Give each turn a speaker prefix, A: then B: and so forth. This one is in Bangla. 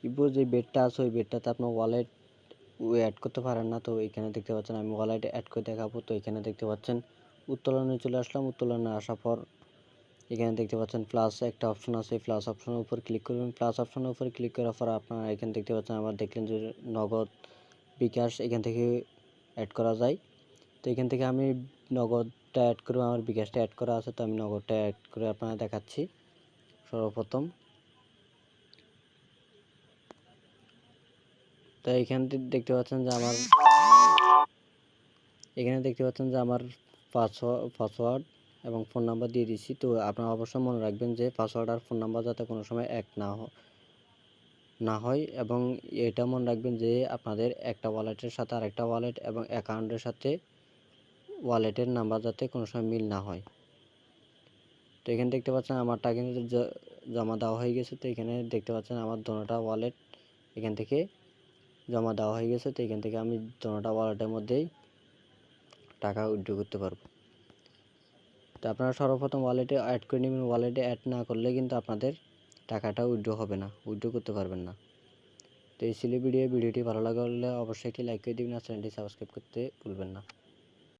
A: ইভো যে বেডটা আছে ওই বেডটাতে আপনার ওয়ালেট অ্যাড করতে পারেন না। তো এখানে দেখতে পাচ্ছেন আমি ওয়ালেট অ্যাড করে দেখাবো। তো এখানে দেখতে পাচ্ছেন উত্তোলনে চলে আসলাম। উত্তোলনে আসার পর এখানে দেখতে পাচ্ছেন প্লাস একটা অপশন আছে, প্লাস অপশনের উপর ক্লিক করবেন। প্লাস অপশনের উপর ক্লিক করার পর আপনারা এখানে দেখতে পাচ্ছেন আবার দেখলেন যে নগদ, বিকাশ এখান থেকে অ্যাড করা যায়। তো এখান থেকে আমি নগদটা অ্যাড করবো, আমার বিকাশটা অ্যাড করা আছে, তো আমি নগদটা অ্যাড করে আপনারা দেখাচ্ছি। সর্বপ্রথম তো এখান থেকে দেখতে পাচ্ছেন যে আমার পাসওয়ার্ড এবং ফোন নাম্বার দিয়ে দিচ্ছি। তো আপনারা অবশ্যই মনে রাখবেন যে পাসওয়ার্ড আর ফোন নাম্বার যাতে কোনো সময় এক না হয়, এবং এটা মনে রাখবেন যে আপনাদের একটা ওয়ালেটের সাথে আরেকটা ওয়ালেট এবং অ্যাকাউন্টের সাথে ওয়ালেটের নাম্বার যাতে কোনো সময় মিল না হয়। তো এখানে দেখতে পাচ্ছেন আমারটা কিন্তু জমা দেওয়া হয়ে গেছে। তো এখানে দেখতে পাচ্ছেন আমার দোনোটা ওয়ালেট এখান থেকে জমা দেওয়া হয়ে গেছে। তো এখান থেকে আমি দোনোটা ওয়ালেটের মধ্যেই টাকা উইথড্র করতে পারবো। তো আপনারা সর্বপ্রথম ওয়ালেটে অ্যাড করে নেবেন। ওয়ালেটে অ্যাড না করলে কিন্তু আপনাদের টাকাটা উইথড্র হবে না, উইথড্র করতে পারবেন না। তো এই ছিল ভিডিওটি ভালো লাগলে অবশ্যই একটি লাইক করে দিবেন আর চ্যানেলটি সাবস্ক্রাইব করতে ভুলবেন না।